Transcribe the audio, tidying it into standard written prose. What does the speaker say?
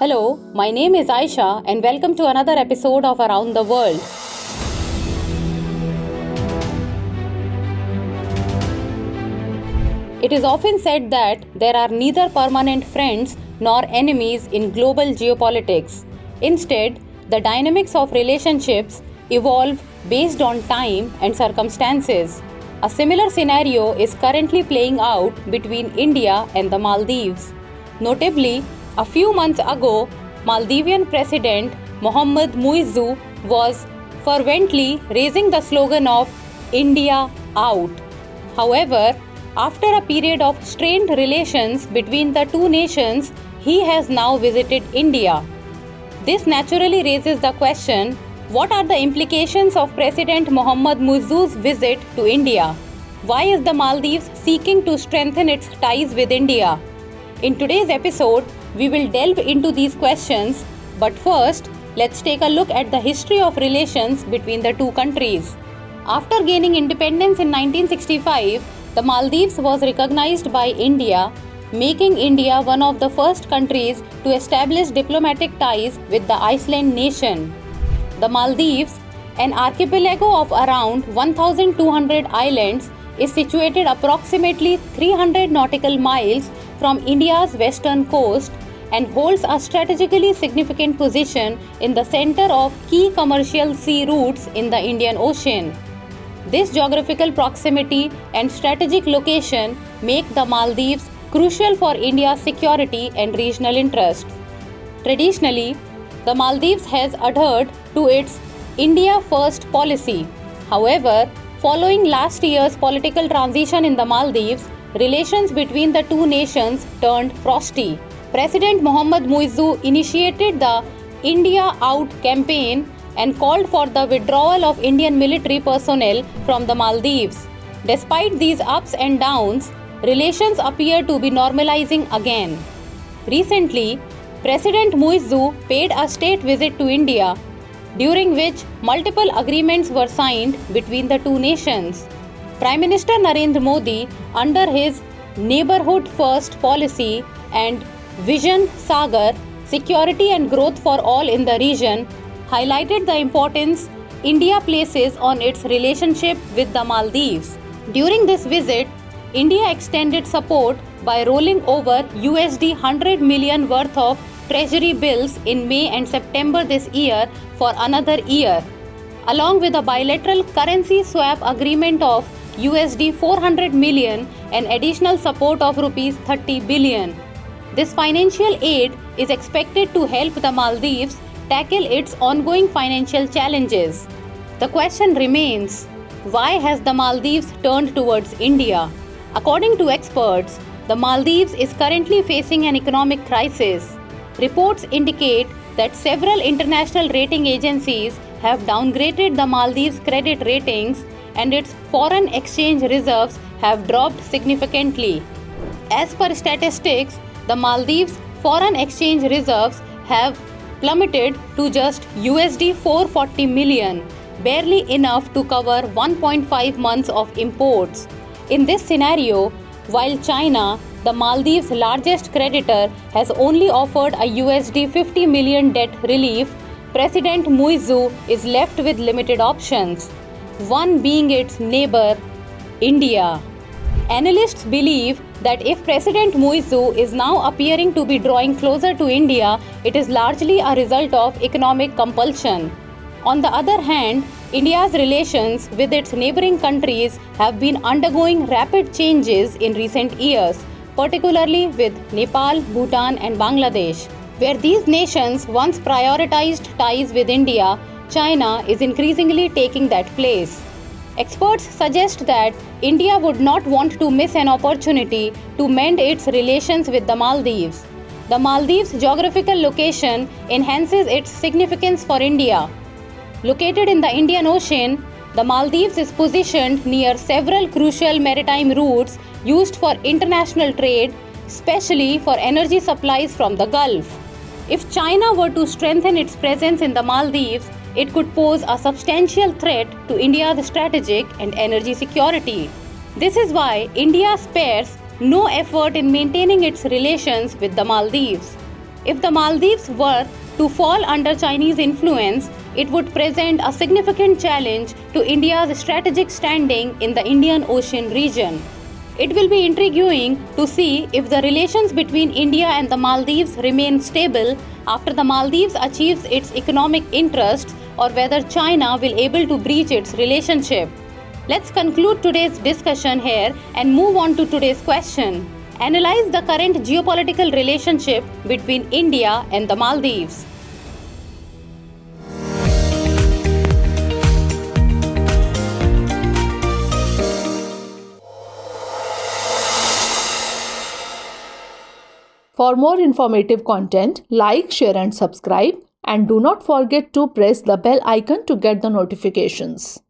Hello, my name is Aisha and welcome to another episode of Around the World. It is often said that there are neither permanent friends nor enemies in global geopolitics. Instead, the dynamics of relationships evolve based on time and circumstances. A similar scenario is currently playing out between India and the Maldives. Notably, a few months ago, Maldivian President Mohamed Muizzu was fervently raising the slogan of India out. However, after a period of strained relations between the two nations, he has now visited India. This naturally raises the question, what are the implications of President Mohamed Muizzu's visit to India? Why is the Maldives seeking to strengthen its ties with India? In today's episode, we will delve into these questions, but first, let's take a look at the history of relations between the two countries. After gaining independence in 1965, the Maldives was recognized by India, making India one of the first countries to establish diplomatic ties with the Iceland nation. The Maldives, an archipelago of around 1,200 islands, is situated approximately 300 nautical miles from India's western coast and holds a strategically significant position in the center of key commercial sea routes in the Indian Ocean. This geographical proximity and strategic location make the Maldives crucial for India's security and regional interests. Traditionally, the Maldives has adhered to its India First policy. However, following last year's political transition in the Maldives, relations between the two nations turned frosty. President Mohamed Muizzu initiated the India Out campaign and called for the withdrawal of Indian military personnel from the Maldives. Despite these ups and downs, relations appear to be normalizing again. Recently, President Muizzu paid a state visit to India, during which multiple agreements were signed between the two nations. Prime Minister Narendra Modi, under his Neighborhood First policy and Vision Sagar, Security and Growth for All in the region, highlighted the importance India places on its relationship with the Maldives. During this visit, India extended support by rolling over $100 million worth of treasury bills in May and September this year for another year, along with a bilateral currency swap agreement of $400 million and additional support of rupees 30 billion. This financial aid is expected to help the Maldives tackle its ongoing financial challenges. The question remains, why has the Maldives turned towards India? According to experts, the Maldives is currently facing an economic crisis. Reports indicate that several international rating agencies have downgraded the Maldives' credit ratings and its foreign exchange reserves have dropped significantly. As per statistics, the Maldives' foreign exchange reserves have plummeted to just $440 million, barely enough to cover 1.5 months of imports. In this scenario, while China, the Maldives' largest creditor, has only offered a $50 million debt relief, President Muizzu is left with limited options, one being its neighbor, India. Analysts believe that if President Muizzu is now appearing to be drawing closer to India, it is largely a result of economic compulsion. On the other hand, India's relations with its neighboring countries have been undergoing rapid changes in recent years, particularly with Nepal, Bhutan, and Bangladesh. Where these nations once prioritized ties with India, China is increasingly taking that place. Experts suggest that India would not want to miss an opportunity to mend its relations with the Maldives. The Maldives' geographical location enhances its significance for India. Located in the Indian Ocean, the Maldives is positioned near several crucial maritime routes used for international trade, especially for energy supplies from the Gulf. If China were to strengthen its presence in the Maldives, it could pose a substantial threat to India's strategic and energy security. This is why India spares no effort in maintaining its relations with the Maldives. If the Maldives were to fall under Chinese influence, it would present a significant challenge to India's strategic standing in the Indian Ocean region. It will be intriguing to see if the relations between India and the Maldives remain stable after the Maldives achieves its economic interests, or whether China will able to breach its relationship. Let's conclude today's discussion here and move on to today's question. Analyze the current geopolitical relationship between India and the Maldives. For more informative content, like, share and subscribe, and do not forget to press the bell icon to get the notifications.